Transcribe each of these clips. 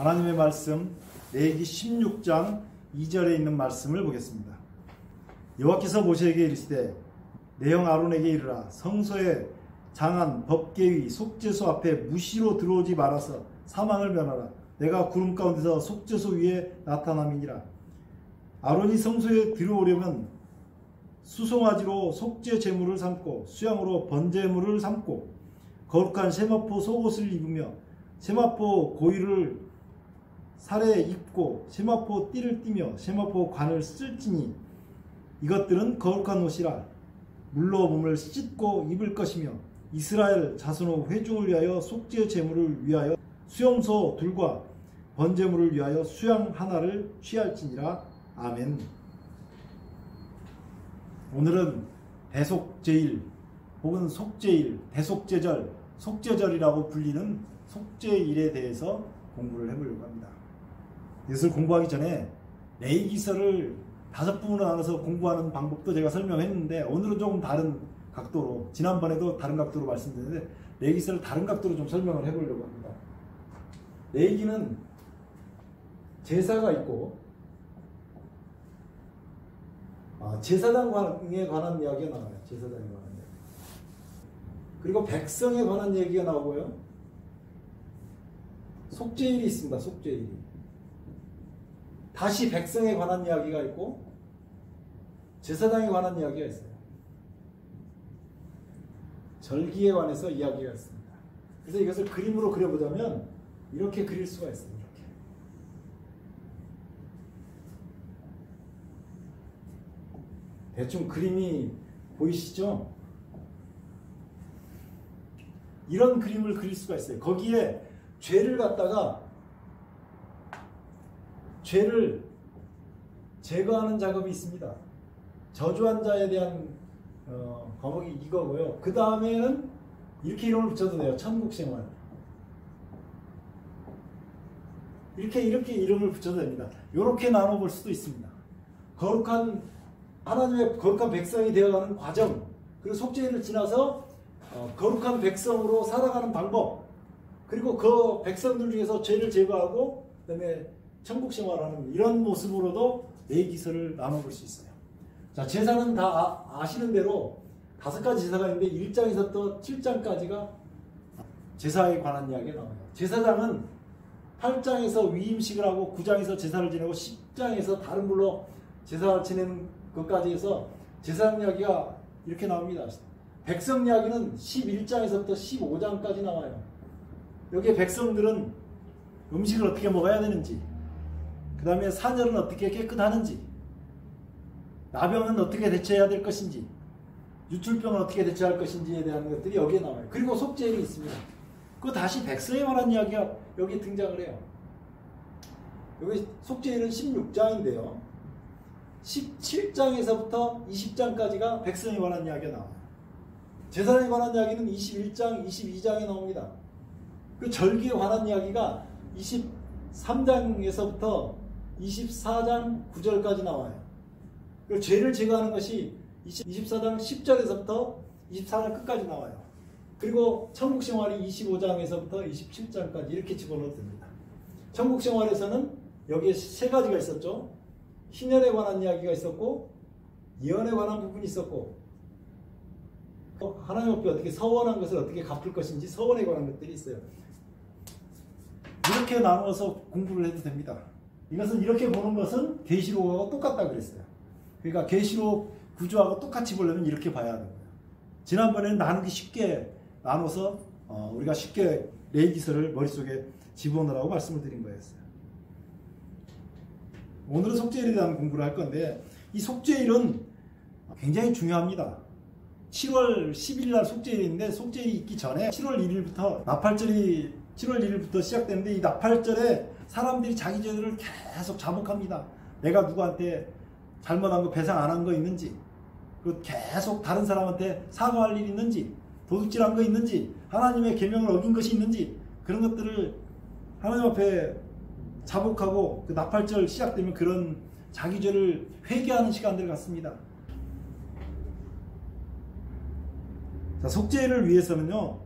하나님의 말씀 레위기 16장 2절에 있는 말씀을 보겠습니다. 여호와께서 모세에게 이르시되 내 형 아론에게 이르라. 성소의 장한 법궤의 속죄소 앞에 무시로 들어오지 말아서 사망을 면하라. 내가 구름 가운데서 속죄소 위에 나타남이니라. 아론이 성소에 들어오려면 수송아지로 속죄 제물을 삼고 수양으로 번제물을 삼고 거룩한 세마포 속옷을 입으며 세마포 고위를 살에 입고 세마포 띠를 띠며 세마포 관을 쓸지니 이것들은 거룩한 옷이라. 물로 몸을 씻고 입을 것이며 이스라엘 자손의 회중을 위하여 속죄 제물을 위하여 수용소 둘과 번제물을 위하여 수양 하나를 취할지니라. 아멘. 오늘은 대속제일 혹은 속죄일, 대속제절, 속죄절이라고 불리는 속죄일에 대해서 공부를 해보려고 합니다. 이것을 공부하기 전에 레위기서를 5부분으로 나눠서 공부하는 방법도 제가 설명했는데 오늘은 조금 다른 각도로, 지난번에도 다른 각도로 말씀드렸는데 레위기서를 다른 각도로 좀 설명을 해보려고 합니다. 레위기는 제사가 있고 제사장에 관한 이야기가 나와요. 제사장에 관한 이야기. 그리고 백성에 관한 얘기가 나오고요. 속죄일이 있습니다. 속죄일이. 다시 백성에 관한 이야기가 있고 제사장에 관한 이야기가 있어요. 절기에 관해서 이야기가 있습니다. 그래서 이것을 그림으로 그려보자면 이렇게 그릴 수가 있어요. 이렇게. 대충 그림이 보이시죠? 이런 그림을 그릴 수가 있어요. 거기에 죄를 갖다가 죄를 제거하는 작업이 있습니다. 저주한 자에 대한 과목이 이거고요. 그 다음에는 이렇게 이름을 붙여도 돼요. 천국생활. 이렇게 이름을 붙여도 됩니다. 이렇게 나눠볼 수도 있습니다. 거룩한 하나님의 거룩한 백성이 되어가는 과정, 그리고 속죄일을 지나서 거룩한 백성으로 살아가는 방법, 그리고 그 백성들 중에서 죄를 제거하고 그 다음에 천국생활하는 이런 모습으로도 레위기서를 나눠볼 수 있어요. 자, 제사는 다 아시는 대로 5가지 제사가 있는데 1장에서부터 7장까지가 제사에 관한 이야기가 나와요. 제사장은 8장에서 위임식을 하고 9장에서 제사를 지내고 10장에서 다른 불로 제사를 지내는 것까지 해서 제사장 이야기가 이렇게 나옵니다. 백성 이야기는 11장에서부터 15장까지 나와요. 여기에 백성들은 음식을 어떻게 먹어야 되는지, 그 다음에 사절은 어떻게 깨끗하는지, 나병은 어떻게 대처해야 될 것인지, 유출병은 어떻게 대처할 것인지에 대한 것들이 여기에 나와요. 그리고 속죄일이 있습니다. 그 다시 백성에 관한 이야기가 여기에 등장을 해요. 여기 속죄일은 16장인데요. 17장에서부터 20장까지가 백성에 관한 이야기가 나와요. 제사장에 관한 이야기는 21장, 22장에 나옵니다. 그 절기에 관한 이야기가 23장에서부터 24장 9절까지 나와요. 그리고 죄를 제거하는 것이 24장 10절에서부터 24장 끝까지 나와요. 그리고 천국생활이 25장에서부터 27장까지 이렇게 집어넣어도 됩니다. 천국생활에서는 여기에 3가지가 있었죠. 희년에 관한 이야기가 있었고, 예언에 관한 부분이 있었고, 하나님 앞에 어떻게 서원한 것을 어떻게 갚을 것인지 서원에 관한 것들이 있어요. 이렇게 나누어서 공부를 해도 됩니다. 이것은 이렇게 보는 것은 계시록하고 똑같다 그랬어요. 그러니까 계시록 구조하고 똑같이 보려면 이렇게 봐야 하는 거예요. 지난번에는 나누기 쉽게 나눠서 우리가 쉽게 레위기서를 머릿속에 집어넣으라고 말씀을 드린 거였어요. 오늘은 속죄일에 대한 공부를 할 건데 이 속죄일은 굉장히 중요합니다. 7월 10일 날 속죄일인데 속죄일이 있기 전에 7월 1일부터 나팔절이 7월 1일부터 시작되는데 이 나팔절에 사람들이 자기 죄들을 계속 자복합니다. 내가 누구한테 잘못한 거 배상 안 한 거 있는지, 그 계속 다른 사람한테 사과할 일이 있는지, 도둑질한 거 있는지, 하나님의 계명을 어긴 것이 있는지, 그런 것들을 하나님 앞에 자복하고 그 나팔절 시작되면 그런 자기 죄를 회개하는 시간들을 갖습니다. 자, 속죄를 위해서는요,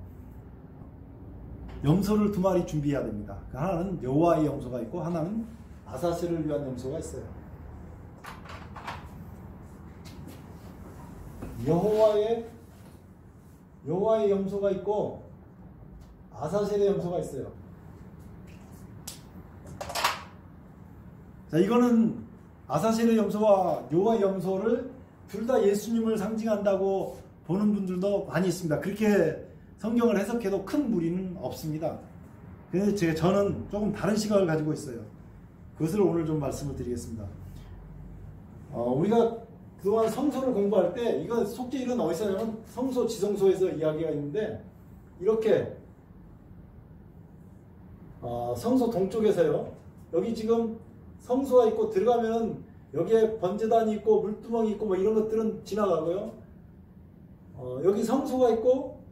염소를 2마리 준비해야 됩니다. 하나는 여호와의 염소가 있고 하나는 아사셀을 위한 염소가 있어요. 여호와의 염소가 있고 아사셀의 염소가 있어요. 자, 이거는 아사셀의 염소와 여호와의 염소를 둘 다 예수님을 상징한다고 보는 분들도 많이 있습니다. 그렇게 성경을 해석해도 큰 무리는 없습니다. 그래서 저는 조금 다른 시각을 가지고 있어요. 그것을 오늘 좀 말씀을 드리겠습니다. 우리가 그동안 성소를 공부할 때 이거 속죄일은 어디서 하냐면 성소 지성소에서 이야기가 있는데 이렇게 성소 동쪽에서요. 여기 지금 성소가 있고 들어가면 여기에 번제단이 있고 물두멍이 있고 뭐 이런 것들은 지나가고요. 여기 성소가 있고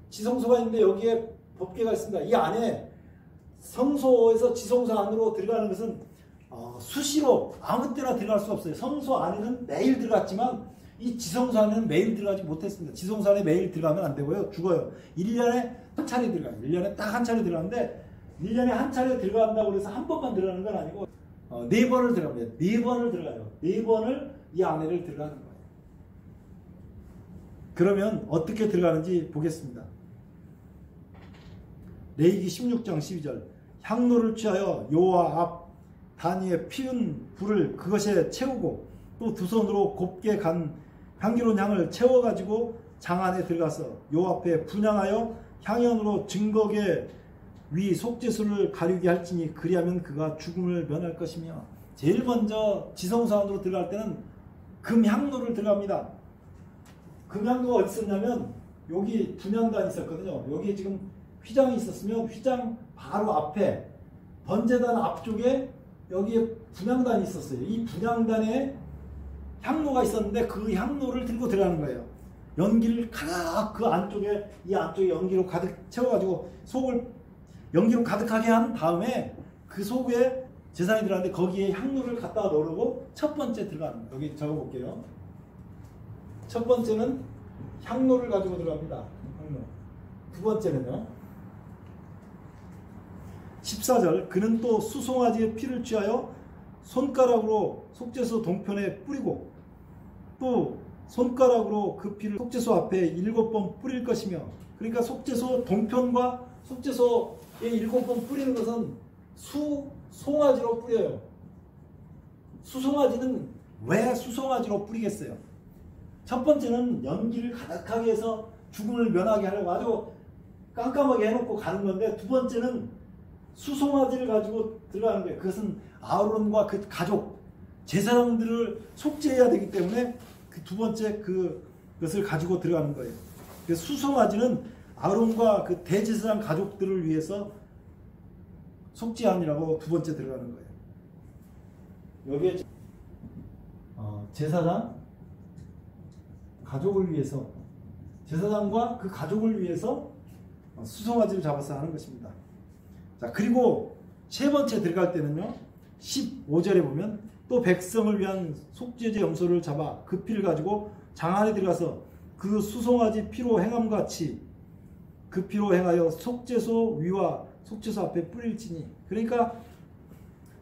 지성소가 있는데 여기에 법궤가 있습니다. 이 안에 성소에서 지성소 안으로 들어가는 것은 수시로 아무 때나 들어갈 수 없어요. 성소 안에는 매일 들어갔지만 이 지성소 안에는 매일 들어가지 못했습니다. 지성소 안에 매일 들어가면 안 되고요. 죽어요. 1년에 한 차례 들어가요. 1년에 딱 한 차례 들어가는데 1년에 한 차례 들어간다고 해서 한 번만 들어가는 건 아니고 4번을 들어갑니다. 4번을 들어가요. 4번을 이 안에를 들어가는 거예요. 그러면 어떻게 들어가는지 보겠습니다. 레위기 16장 12절 향로를 취하여 여호와 앞 단위에 피운 불을 그것에 채우고 또 2손으로 곱게 간 향기로운 향을 채워가지고 장 안에 들어가서 여호와 앞에 분향하여 향연으로 증거계 위 속죄소를 가리게 할지니 그리하면 그가 죽음을 면할 것이며 제일 먼저 지성소 안으로 들어갈 때는 금향로를 들어갑니다. 금향로가 어디 있었냐면 여기 분향단이 있었거든요. 여기 지금 휘장이 있었으면 휘장 바로 앞에 번제단 앞쪽에 여기에 분향단이 있었어요. 이 분향단에 향로가 있었는데 그 향로를 들고 들어가는 거예요. 연기를 가득 그 안쪽에 이 안쪽에 연기로 가득 채워가지고 속을 연기로 가득하게 한 다음에 그 속에 제사장이 들어가는데 거기에 향로를 갖다 넣으려고 첫 번째 들어가는 거예요. 여기 적어볼게요. 첫 번째는 향로를 가지고 들어갑니다. 향로. 두 번째는요. 14절 그는 또 수송아지의 피를 취하여 손가락으로 속죄소 동편에 뿌리고 또 손가락으로 그 피를 속죄소 앞에 7번 뿌릴 것이며 그러니까 속죄소 동편과 속죄소에 7번 뿌리는 것은 수송아지로 뿌려요. 수송아지는 왜 수송아지로 뿌리겠어요? 첫 번째는 연기를 가득하게 해서 죽음을 면하게 하려고 아주 깜깜하게 해놓고 가는 건데 두 번째는 수송아지를 가지고 들어가는 거예요. 그것은 아론과 그 가족, 제사장들을 속죄해야 되기 때문에 그 두 번째 그것을 가지고 들어가는 거예요. 그래서 수송아지는 아론과 그 대제사장 가족들을 위해서 속죄하니라고 두 번째 들어가는 거예요. 여기에 제사장 가족을 위해서 제사장과 그 가족을 위해서 수송아지를 잡아서 하는 것입니다. 자, 그리고 세 번째 들어갈 때는요. 15절에 보면 또 백성을 위한 속죄제 염소를 잡아 그 피를 가지고 장 안에 들어가서 그 수송아지 피로 행함같이 그 피로 행하여 속죄소 위와 속죄소 앞에 뿌릴지니 그러니까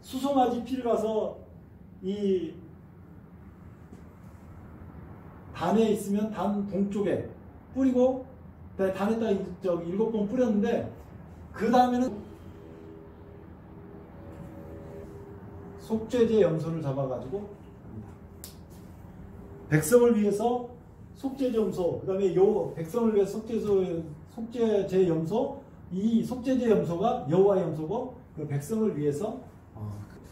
수송아지 피를 가서 이 단에 있으면 단 동쪽에 뿌리고 단에다 7번 뿌렸는데 그 다음에는 속죄제 염소를 잡아가지고 합니다. 백성을 위해서 속죄제 염소, 그 다음에 백성을 위해서 속죄제 염소, 이 속죄제 염소가 여호와의 염소고 그 백성을 위해서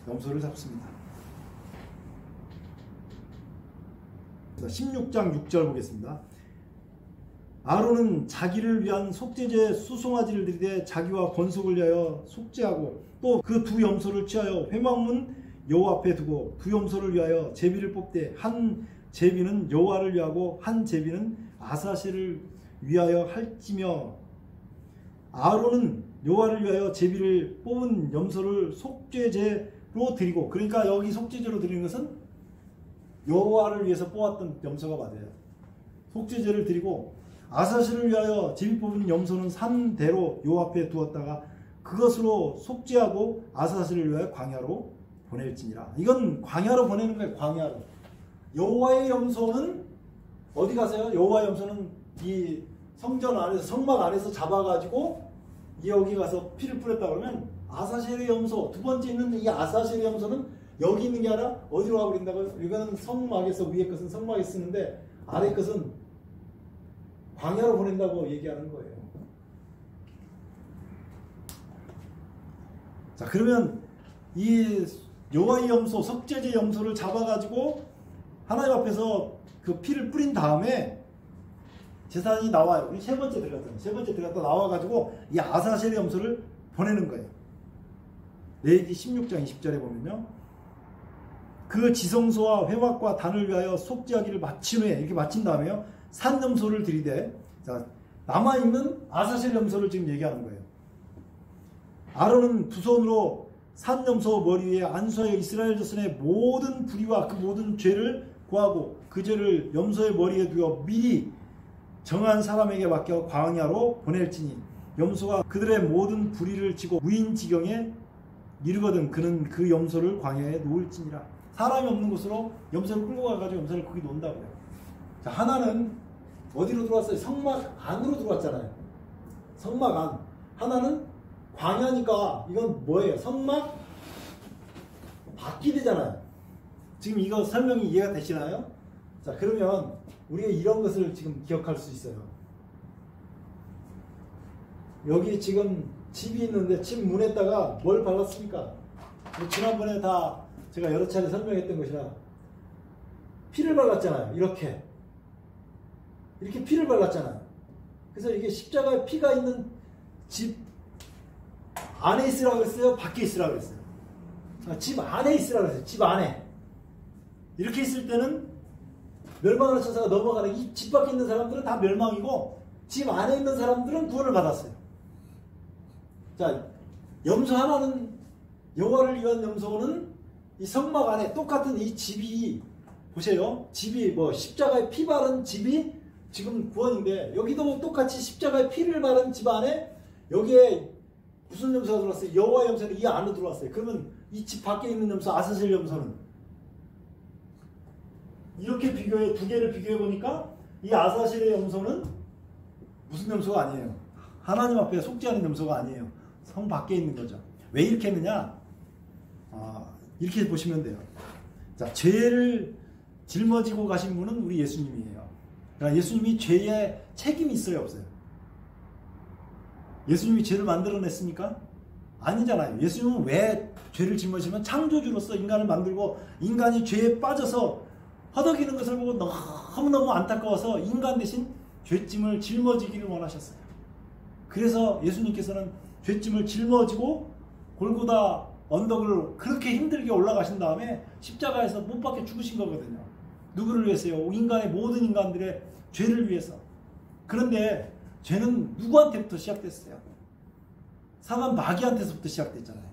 염소를 잡습니다. 16장 6절 보겠습니다. 아론은 자기를 위한 속죄제 수송아지를 들이되 자기와 권속을 위하여 속죄하고 또 그 두 염소를 취하여 회막문 여호와 앞에 두고 두 염소를 위하여 제비를 뽑되 한 제비는 여호와를 위하고 한 제비는 아사셀을 위하여 할지며 아론은 여호와를 위하여 제비를 뽑은 염소를 속죄제로 드리고 그러니까 여기 속죄제로 드리는 것은 여호와를 위해서 뽑았던 염소가 맞아요. 속죄제를 드리고 아사슬을 위하여 제비 뽑은 염소는 산대로 여호와 앞에 두었다가 그것으로 속죄하고 아사슬을 위하여 광야로 보낼지니라. 이건 광야로 보내는 거예요. 광야로. 여호와의 염소는 어디 가세요? 여호와의 염소는 이 성전 안에서, 성막 안에서 잡아가지고 여기 가서 피를 뿌렸다 그러면 아사셀의 염소, 두 번째 있는 이 아사셀의 염소는 여기 있는 게 아니라 어디로 가버린다고요? 이거는 성막에서, 위에 것은 성막에 쓰는데 아래 것은 광야로 보낸다고 얘기하는 거예요. 자, 그러면 이 여호와의 염소, 속죄제 염소를 잡아가지고 하나님 앞에서 그 피를 뿌린 다음에 제사장이 나와요. 우리 세 번째 들어갔다 나와가지고 이 아사셀의 염소를 보내는 거예요. 레위기 16장 20절에 보면요. 그 지성소와 회막과 단을 위하여 속죄하기를 마친 후에, 이렇게 마친 다음에요. 산 염소를 들이대. 자, 남아있는 아사셀 염소를 지금 얘기하는 거예요. 아론은 두 손으로 산 염소 머리 위에 안수하여 이스라엘 자손의 모든 불의와 그 모든 죄를 구하고 그 죄를 염소의 머리에 두어 미리 정한 사람에게 맡겨 광야로 보낼지니 염소가 그들의 모든 불의를 지고 무인지경에 이르거든 그는 그 염소를 광야에 놓을지니라. 사람이 없는 곳으로 염소를 끌고 가가지고 염소를 거기 놓는다고요. 자, 하나는 어디로 들어왔어요? 성막 안으로 들어왔잖아요. 성막 안. 하나는 광야니까 이건 뭐예요? 성막 밖이 되잖아요. 지금 이거 설명이 이해가 되시나요? 자, 그러면 우리가 이런 것을 지금 기억할 수 있어요. 여기 지금 집이 있는데 집 문에다가 뭘 발랐습니까? 지난번에 다 제가 여러 차례 설명했던 것이라 피를 발랐잖아요. 이렇게 피를 발랐잖아요. 그래서 이게 십자가에 피가 있는 집 안에 있으라고 그랬어요? 밖에 있으라고 그랬어요? 집 안에 있으라고 그랬어요. 집 안에. 이렇게 있을 때는 멸망하는 천사가 넘어가는, 이 집 밖에 있는 사람들은 다 멸망이고 집 안에 있는 사람들은 구원을 받았어요. 자, 염소 하나는, 여호와를 위한 염소는 이 성막 안에 똑같은 이 집이, 보세요. 집이 뭐 십자가에 피 바른 집이 지금 구원인데, 여기도 똑같이 십자가에 피를 바른 집 안에 여기에 무슨 염소가 들어왔어요? 여호와의 염소는 이 안으로 들어왔어요. 그러면 이 집 밖에 있는 염소, 아사셀 염소는 이렇게 비교해, 두 개를 비교해 보니까 이 아사셀의 염소는 무슨 염소가 아니에요. 하나님 앞에 속죄하는 염소가 아니에요. 성 밖에 있는 거죠. 왜 이렇게 했느냐? 이렇게 보시면 돼요. 자, 죄를 짊어지고 가신 분은 우리 예수님이에요. 그러니까 예수님이 죄에 책임이 있어요, 없어요? 예수님이 죄를 만들어냈습니까? 아니잖아요. 예수님은 왜 죄를 짊어지면 창조주로서 인간을 만들고 인간이 죄에 빠져서 허덕이는 것을 보고 너무너무 안타까워서 인간 대신 죄짐을 짊어지기를 원하셨어요. 그래서 예수님께서는 죄짐을 짊어지고 골고다 언덕을 그렇게 힘들게 올라가신 다음에 십자가에서 못 박혀 죽으신 거거든요. 누구를 위해서요? 인간의 모든 인간들의 죄를 위해서. 그런데 죄는 누구한테부터 시작됐어요? 사단 마귀한테서부터 시작됐잖아요.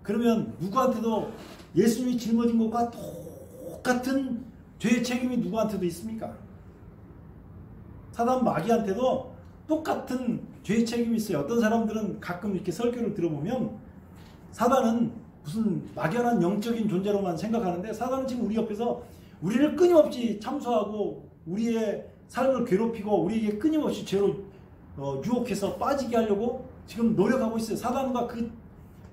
그러면 누구한테도 예수님이 짊어진 것과 똑같은 죄의 책임이 누구한테도 있습니까? 사단 마귀한테도 똑같은 죄의 책임이 있어요. 어떤 사람들은 가끔 이렇게 설교를 들어보면 사단은 무슨 막연한 영적인 존재로만 생각하는데, 사단은 지금 우리 옆에서 우리를 끊임없이 참소하고 우리의 삶을 괴롭히고 우리에게 끊임없이 죄로 유혹해서 빠지게 하려고 지금 노력하고 있어요. 사단과 그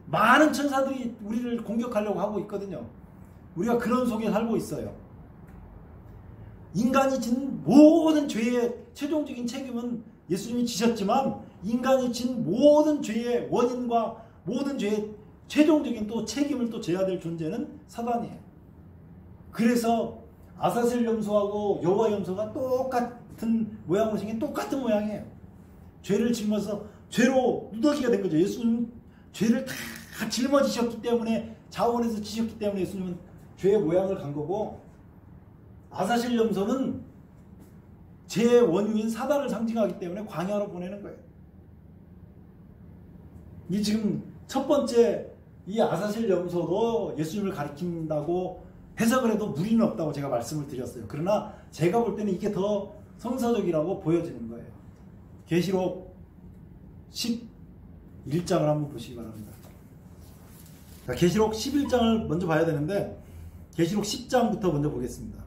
많은 천사들이 우리를 공격하려고 하고 있거든요. 우리가 그런 속에 살고 있어요. 인간이 진 모든 죄의 최종적인 책임은 예수님이 지셨지만, 인간이 진 모든 죄의 원인과 모든 죄의 최종적인 또 책임을 또 져야 될 존재는 사단이에요. 그래서 아사셀 염소하고 여호와 염소가 똑같은 모양으로 생긴 똑같은 모양이에요. 죄를 짊어서 죄로 누더기가 된 거죠. 예수님은 죄를 다 짊어지셨기 때문에, 자원에서 지셨기 때문에 예수님은 죄의 모양을 간 거고, 아사셀 염소는 죄의 원흉인 사단을 상징하기 때문에 광야로 보내는 거예요. 이 지금 첫 번째 이 아사셀 염소도 예수님을 가리킨다고 해석을 해도 무리는 없다고 제가 말씀을 드렸어요. 그러나 제가 볼 때는 이게 더 성서적이라고 보여지는 거예요. 계시록 11장을 한번 보시기 바랍니다. 자, 계시록 11장을 먼저 봐야 되는데 계시록 10장부터 먼저 보겠습니다.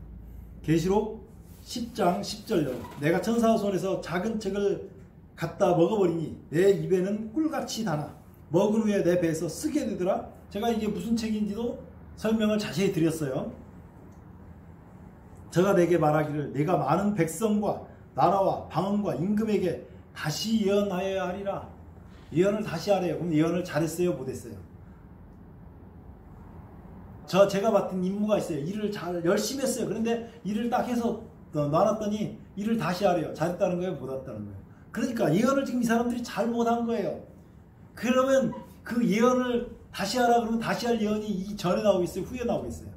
계시록 10장 10절요. 내가 천사의 손에서 작은 책을 갖다 먹어버리니 내 입에는 꿀같이 다나 먹은 후에 내 배에서 쓰게 되더라. 제가 이게 무슨 책인지도 설명을 자세히 드렸어요. 저가 내게 말하기를 내가 많은 백성과 나라와 방언과 임금에게 다시 예언하여야 하리라. 예언을 다시 하래요. 그럼 예언을 잘했어요? 못했어요? 제가 맡은 임무가 있어요. 일을 잘 열심히 했어요. 그런데 일을 딱 해서 놔놨더니 일을 다시 하래요. 잘했다는 거예요? 못했다는 거예요? 그러니까 예언을 지금 이 사람들이 잘 못한 거예요. 그러면 그 예언을 다시 하라 그러면 다시 할 예언이 이전에 나오겠어요? 후에 나오겠어요?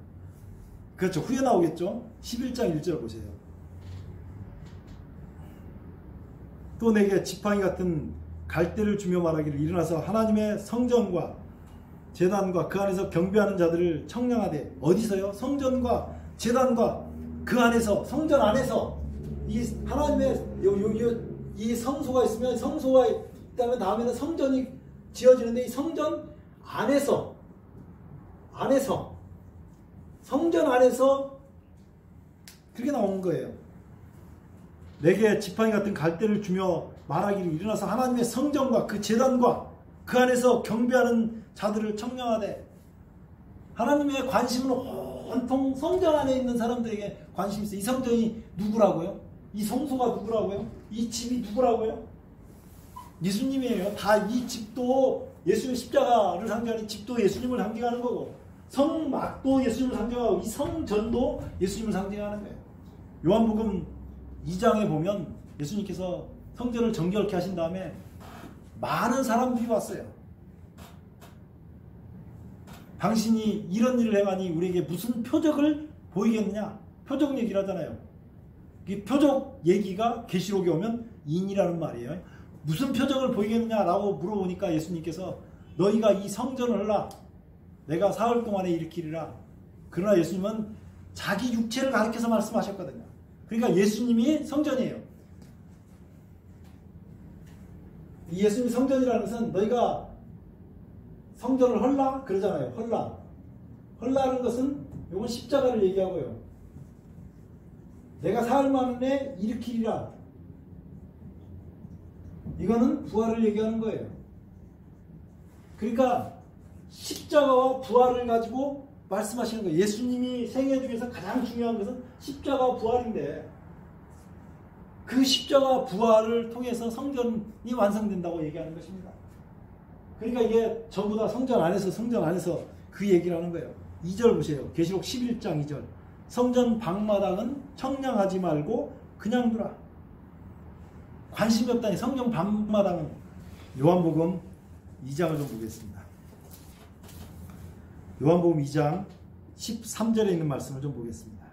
그렇죠. 후에 나오겠죠. 11장 1절 보세요. 또 내게 지팡이 같은 갈대를 주며 말하기를 일어나서 하나님의 성전과 제단과 그 안에서 경배하는 자들을 청량하되. 어디서요? 성전과 제단과 그 안에서, 성전 안에서 이 하나님의 이 성소가 있으면, 성소가 있다면 다음에는 성전이 지어지는데 이 성전 안에서 성전 안에서 그렇게 나오는 거예요. 내게 지팡이 같은 갈대를 주며 말하기를 일어나서 하나님의 성전과 그 제단과 그 안에서 경배하는 자들을 청량하되. 하나님의 관심은 온통 성전 안에 있는 사람들에게 관심이 있어요. 이 성전이 누구라고요? 이 성소가 누구라고요? 이 집이 누구라고요? 예수님이에요. 다 이 집도 예수님 십자가를 상징하는 집도 예수님을 상징하는 거고, 성막도 예수님을 상징하고, 이 성전도 예수님을 상징하는 거예요. 요한복음 2장에 보면 예수님께서 성전을 정결케 하신 다음에 많은 사람들이 왔어요. 당신이 이런 일을 행하니 우리에게 무슨 표적을 보이겠느냐? 표적 얘기를 하잖아요. 이 표적 얘기가 계시록에 오면 인이라는 말이에요. 무슨 표적을 보이겠느냐라고 물어보니까 예수님께서 너희가 이 성전을 하라. 내가 사흘 동안에 일으키리라. 그러나 예수님은 자기 육체를 가리켜서 말씀하셨거든요. 그러니까 예수님이 성전이에요. 이 예수님이 성전이라는 것은 너희가 성전을 헐라? 그러잖아요. 헐라. 헐라는 것은 이건 십자가를 얘기하고요. 내가 사흘 만에 일으키리라. 이거는 부활을 얘기하는 거예요. 그러니까 십자가와 부활을 가지고 말씀하시는 거예요. 예수님이 생애 중에서 가장 중요한 것은 십자가와 부활인데 그 십자가와 부활을 통해서 성전이 완성된다고 얘기하는 것입니다. 그러니까 이게 전부 다 성전 안에서 그 얘기를 하는 거예요. 2절 보세요. 계시록 11장 2절. 성전 방마당은 청량하지 말고 그냥 두라. 관심이 없다니. 성전 방마당은. 요한복음 2장을 좀 보겠습니다. 요한복음 2장 13절에 있는 말씀을 좀 보겠습니다.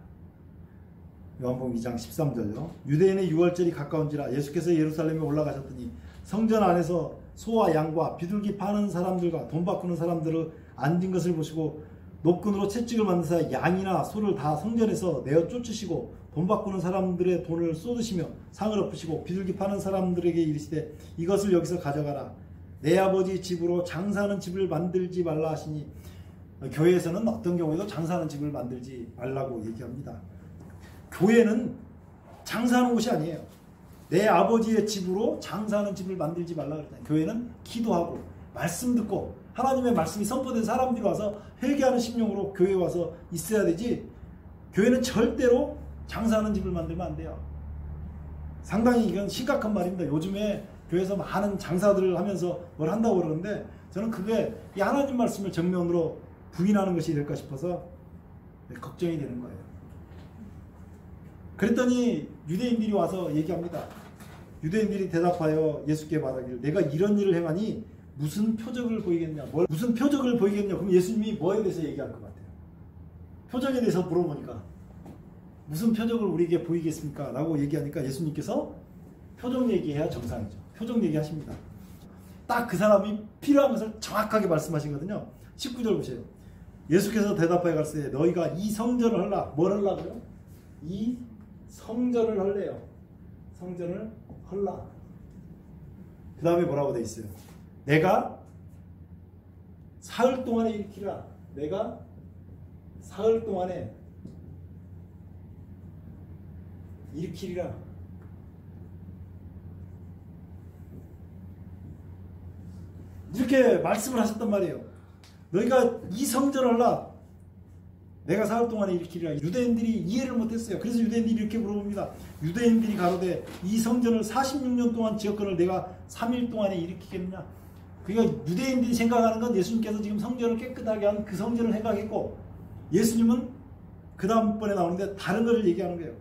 요한복음 2장 13절요. 유대인의 유월절이 가까운지라 예수께서 예루살렘에 올라가셨더니 성전 안에서 소와 양과 비둘기 파는 사람들과 돈 바꾸는 사람들을 앉은 것을 보시고 노끈으로 채찍을 만드사 양이나 소를 다 성전에서 내어 쫓으시고 돈 바꾸는 사람들의 돈을 쏟으시며 상을 엎으시고 비둘기 파는 사람들에게 이르시되 이것을 여기서 가져가라. 내 아버지 집으로 장사하는 집을 만들지 말라 하시니, 교회에서는 어떤 경우에도 장사하는 집을 만들지 말라고 얘기합니다. 교회는 장사하는 곳이 아니에요. 내 아버지의 집으로 장사하는 집을 만들지 말라 그랬잖아요. 교회는 기도하고 말씀 듣고 하나님의 말씀이 선포된 사람들이 와서 회개하는 심령으로 교회에 와서 있어야 되지, 교회는 절대로 장사하는 집을 만들면 안 돼요. 상당히 이건 심각한 말입니다. 요즘에 교회에서 많은 장사들을 하면서 뭘 한다고 그러는데 저는 그게 이 하나님 말씀을 정면으로 부인하는 것이 될까 싶어서 걱정이 되는 거예요. 그랬더니 유대인들이 와서 얘기합니다. 유대인들이 대답하여 예수께 말하기를 내가 이런 일을 행하니 무슨 표적을 보이겠냐. 무슨 표적을 보이겠냐. 그럼 예수님이 뭐에 대해서 얘기할 것 같아요? 표적에 대해서 물어보니까 무슨 표적을 우리에게 보이겠습니까? 라고 얘기하니까 예수님께서 표적 얘기해야 정상이죠. 표적 얘기하십니다. 딱 그 사람이 필요한 것을 정확하게 말씀하시거든요. 19절 보세요. 예수께서 대답하여 가르치되 너희가 이 성전을 하라. 뭘 하려고요? 이 성전을 할래요. 성전을 헐라. 그 다음에 뭐라고 돼 있어요? 내가 사흘 동안에 일으키라. 내가 사흘 동안에 일으키리라. 이렇게 말씀을 하셨단 말이에요. 너희가 이 성전을 하라. 내가 사흘 동안에 일으키리라. 유대인들이 이해를 못했어요. 그래서 유대인들이 이렇게 물어봅니다. 유대인들이 가로되 이 성전을 46년 동안 지었거늘 내가 3일 동안에 일으키겠느냐. 그러니까 유대인들이 생각하는 건 예수님께서 지금 성전을 깨끗하게 한 그 성전을 생각했고, 예수님은 그 다음번에 나오는데 다른 것을 얘기하는 거예요.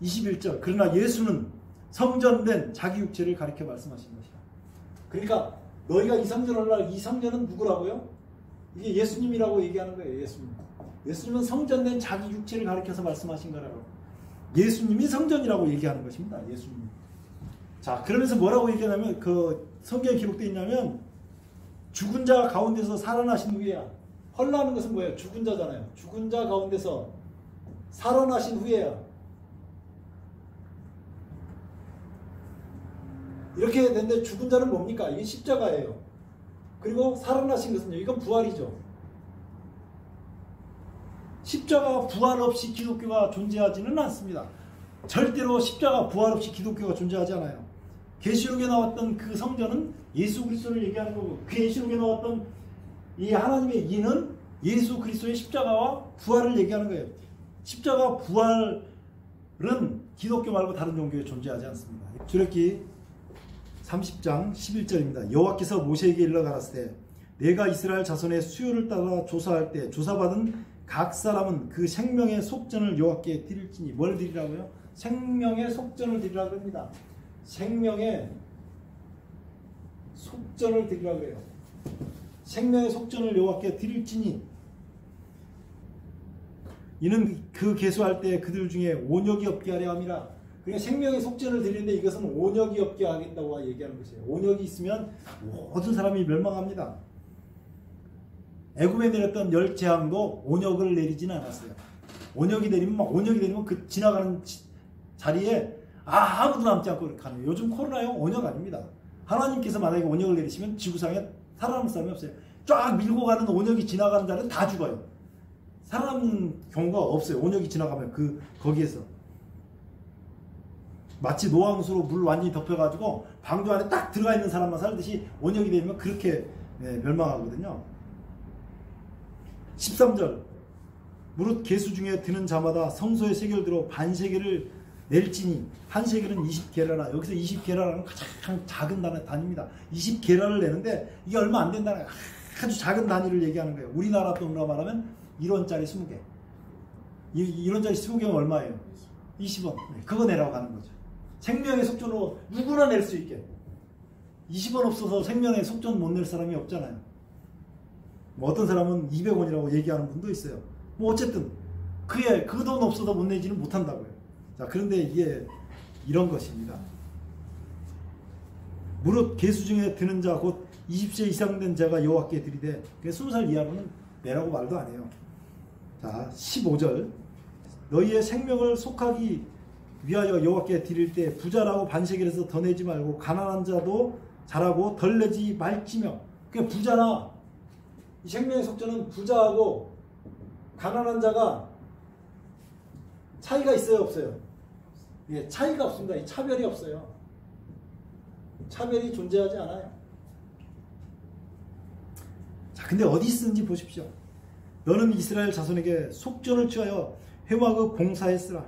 21절. 그러나 예수는 성전된 자기 육체를 가리켜 말씀하신 것이다. 그러니까 너희가 이 성전을 하라. 이 성전은 누구라고요? 이게 예수님이라고 얘기하는 거예요. 예수님은 성전된 자기 육체를 가리켜서 말씀하신 거라고. 예수님이 성전이라고 얘기하는 것입니다. 예수님. 자, 그러면서 뭐라고 얘기하냐면, 그 성경에 기록되어 있냐면, 죽은 자 가운데서 살아나신 후에야. 헐라는 것은 뭐예요? 죽은 자잖아요. 죽은 자 가운데서 살아나신 후에야. 이렇게 됐는데 죽은 자는 뭡니까? 이게 십자가예요. 그리고 살아나신 것은요, 이건 부활이죠. 십자가 부활 없이 기독교가 존재하지는 않습니다. 절대로 십자가 부활 없이 기독교가 존재하지 않아요. 계시록에 나왔던 그 성전은 예수 그리스도를 얘기하는 거고, 그 계시록에 나왔던 이 하나님의 이는 예수 그리스도의 십자가와 부활을 얘기하는 거예요. 십자가 부활은 기독교 말고 다른 종교에 존재하지 않습니다. 출애굽기 30장 11절입니다. 여호와께서 모세에게 일러 가라사대 내가 이스라엘 자손의 수요를 따라 조사할 때 조사받은 각 사람은 그 생명의 속전을 여호와께 드릴지니. 뭘 드리라고요? 생명의 속전을 드리라고 합니다. 생명의 속전을 드리라고 해요. 생명의 속전을 여호와께 드릴지니 이는 그 계수할 때 그들 중에 온역이 없게 하려 함이라. 그러니까 생명의 속전을 드리는데 이것은 온역이 없게 하겠다고 얘기하는 것이에요. 온역이 있으면 모든 사람이 멸망합니다. 애굽에 내렸던 10재앙도 온역을 내리지는 않았어요. 온역이 내리면 그 지나가는 자리에 아무도 남지 않고 가는. 요즘 코로나요? 온역 아닙니다. 하나님께서 만약에 온역을 내리시면 지구상에 살아남을 사람이 없어요. 쫙 밀고 가는 온역이 지나가는 자는 다 죽어요. 살아남는 경우가 없어요. 온역이 지나가면 거기에서 마치 노항수로 물 완전히 덮여가지고 방주 안에 딱 들어가 있는 사람만 살듯이 온역이 되면 그렇게 멸망하거든요. 13절 무릇 계수 중에 드는 자마다 성소에 세겔들어 반세겔을 낼지니 한 세겔은 20게라라. 여기서 20게라라는 가장 작은 단위입니다. 20게라를 내는데 이게 얼마 안 된다는 아주 작은 단위를 얘기하는 거예요. 우리나라 돈으로 말하면 1원짜리 20개. 1원짜리 20개면 얼마예요? 20원. 그거 내라고 하는 거죠. 생명의 속전으로 누구나 낼 수 있게. 20원 없어서 생명의 속전 못 낼 사람이 없잖아요. 뭐 어떤 사람은 200원이라고 얘기하는 분도 있어요. 뭐 어쨌든 그 돈 없어서 못 내지는 못한다고요. 자, 그런데 이게 이런 것입니다. 무릇 계수 중에 드는 자 곧 20세 이상 된 자가 여호와께 드리되 20살 이하로는 내라고 말도 안 해요. 자, 15절 너희의 생명을 속하기 위하여 여호와께 드릴 때 부자라고 반세겔에서 더 내지 말고 가난한 자도 잘하고 덜 내지 말지며. 그게 부자나 이 생명의 속전은 부자하고 가난한 자가 차이가 있어요, 없어요? 예, 차이가 없습니다. 이 차별이 없어요. 차별이 존재하지 않아요. 자, 근데 어디 쓰는지 보십시오. 너는 이스라엘 자손에게 속전을 취하여 회막을 공사했으라.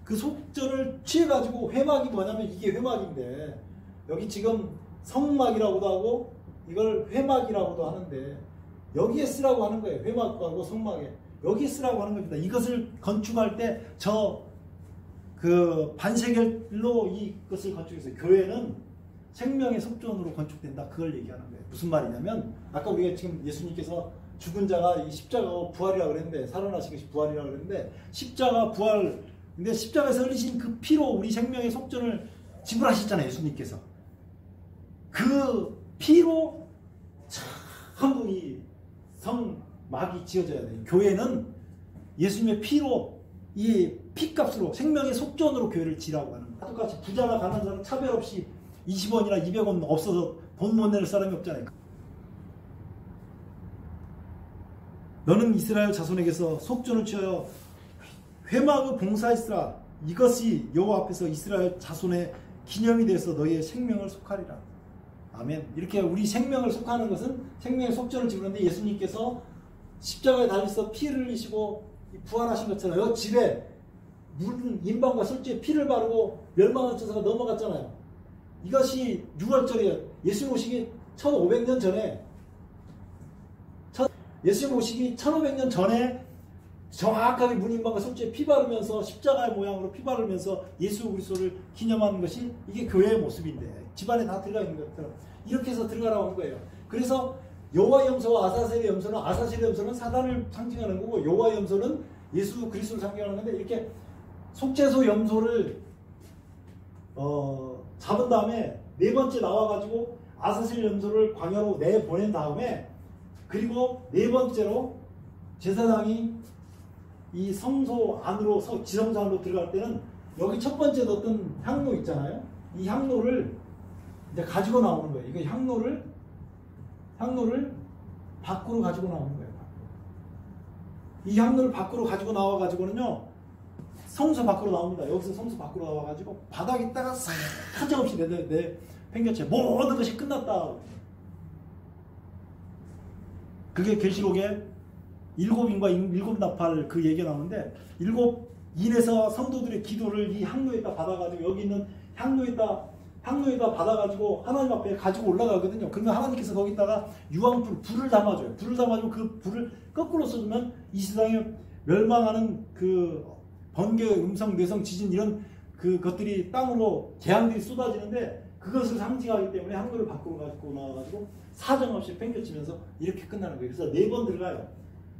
그 속전을 취해가지고 회막이 뭐냐면 이게 회막인데 여기 지금 성막이라고도 하고 이걸 회막이라고도 하는데 여기에 쓰라고 하는 거예요. 회막하고 성막에 여기에 쓰라고 하는 겁니다. 이것을 건축할 때 반세겔로 이것을 건축했어요. 교회는 생명의 속전으로 건축된다. 그걸 얘기하는 거예요. 무슨 말이냐면 아까 우리가 지금 예수님께서 죽은 자가 이 십자가 부활이라고 그랬는데 살아나신 것이 부활이라고 그랬는데 십자가 부활 근데 십자가에서 흘리신 그 피로 우리 생명의 속전을 지불하셨잖아요. 예수님께서. 그 피로 참 이 성막이 지어져야 돼요. 교회는 예수님의 피로 이 피값으로 생명의 속전으로 교회를 지라고 하는 거예요. 똑같이 부자나 가난한 자는 차별 없이 20원이나 200원 없어서 돈 못 내는 사람이 없잖아요. 너는 이스라엘 자손에게서 속전을 취하여 회막을 봉사했으라. 이것이 여호와 앞에서 이스라엘 자손의 기념이 되어서 너희의 생명을 속하리라. 아멘. 이렇게 우리 생명을 속하는 것은 생명의 속전을 지르는데 예수님께서 십자가에 달려서 피를 흘리시고 부활하신 것처럼 여 집에 물 인방과 술주에 피를 바르고 멸망한 천사가 넘어갔잖아요. 이것이 6월절이에요. 예수님 오시기 1500년 전에 예수님 오시기 1500년 전에 정확하게 문인방과 술주에 피 바르면서 십자가의 모양으로 피 바르면서 예수 그리스도를 기념하는 것이 이게 교회의 모습인데 집안에 다 들어가 있는 것처럼 이렇게 해서 들어가라고 한 거예요. 그래서 여호와의 염소와 아사셀의 염소는 사단을 상징하는 거고 여호와의 염소는 예수 그리스도를 상징하는 건데 이렇게 속죄소 염소를 잡은 다음에 네 번째 나와가지고 아사셀 염소를 광야로 내보낸 다음에 그리고 네 번째로 제사장이 이 성소 안으로 지성소 안으로 들어갈 때는 여기 첫 번째 넣었던 향로 있잖아요. 이 향로를 이제 가지고 나오는 거예요. 이거 향로를 밖으로 가지고 나오는 거예요. 이 향로를 밖으로 가지고 나와가지고는요, 성소 밖으로 나옵니다. 여기서 성소 밖으로 나와가지고 바닥에다가 싹 하정없이 팽개쳐 모든 것이 끝났다. 그게 계시록에 7인과 7나팔 그 얘기가 나오는데 7인에서 성도들의 기도를 이 향로에다 받아가지고 여기 있는 향로에다 받아가지고 하나님 앞에 가지고 올라가거든요. 그러면 하나님께서 거기다가 불을 담아줘요. 불을 담아주고 그 불을 거꾸로 쏘면 이 세상에 멸망하는 그 번개, 음성, 뇌성, 지진 이런 그것들이 땅으로 재앙들이 쏟아지는데 그것을 상징하기 때문에 향로를 밖으로 가지고 나와가지고 사정없이 팽겨치면서 이렇게 끝나는 거예요. 그래서 4번 들어가요.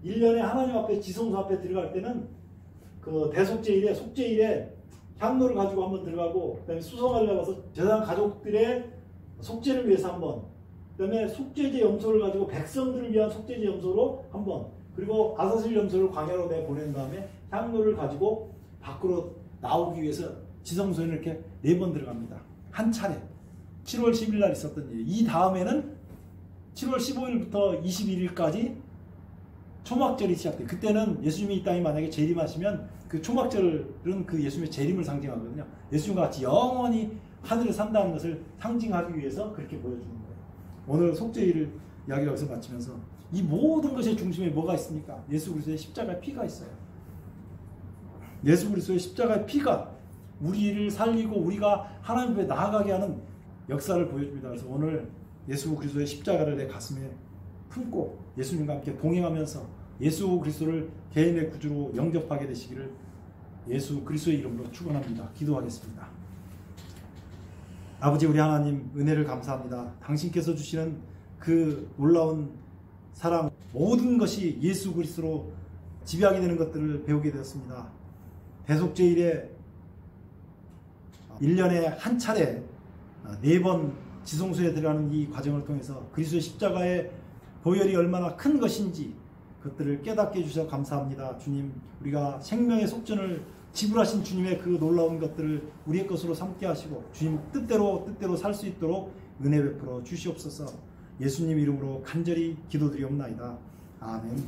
1년에 하나님 앞에 지성소 앞에 들어갈 때는 그 대속죄일에 속죄일에 향로를 가지고 한번 들어가고 그다음에 수송하려 가서 제사장 가족들의 속죄를 위해서 한번 그다음에 속죄제 염소를 가지고 백성들을 위한 속죄제 염소로 한번 그리고 아사슬 염소를 광야로 내보낸 다음에 향로를 가지고 밖으로 나오기 위해서 지성소에 이렇게 4번 들어갑니다. 한 차례 7월 10일 날 있었던 일. 이 다음에는 7월 15일부터 21일까지 초막절이 시작돼요. 그때는 예수님이 이 땅에 만약에 재림하시면 그 초막절은 그 예수님의 재림을 상징하거든요. 예수님과 같이 영원히 하늘에 산다는 것을 상징하기 위해서 그렇게 보여주는 거예요. 오늘 속죄일을 이야기를 여기서 마치면서 이 모든 것의 중심에 뭐가 있습니까? 예수 그리스도의 십자가의 피가 있어요. 예수 그리스도의 십자가의 피가 우리를 살리고 우리가 하나님 앞에 나아가게 하는 역사를 보여줍니다. 그래서 오늘 예수 그리스도의 십자가를 내 가슴에 품고 예수님과 함께 동행하면서 예수 그리스도를 개인의 구주로 영접하게 되시기를 예수 그리스도의 이름으로 축원합니다. 기도하겠습니다. 아버지 우리 하나님 은혜를 감사합니다. 당신께서 주시는 그 놀라운 사랑 모든 것이 예수 그리스도로 지배하게 되는 것들을 배우게 되었습니다. 대속죄일에 1년에 한 차례 4번 지성소에 들어가는 이 과정을 통해서 그리스도의 십자가의 보혈이 얼마나 큰 것인지 그것들을 깨닫게 해주셔서 감사합니다. 주님, 우리가 생명의 속전을 지불하신 주님의 그 놀라운 것들을 우리의 것으로 삼게 하시고 주님 뜻대로 살 수 있도록 은혜 베풀어 주시옵소서. 예수님 이름으로 간절히 기도드리옵나이다. 아멘.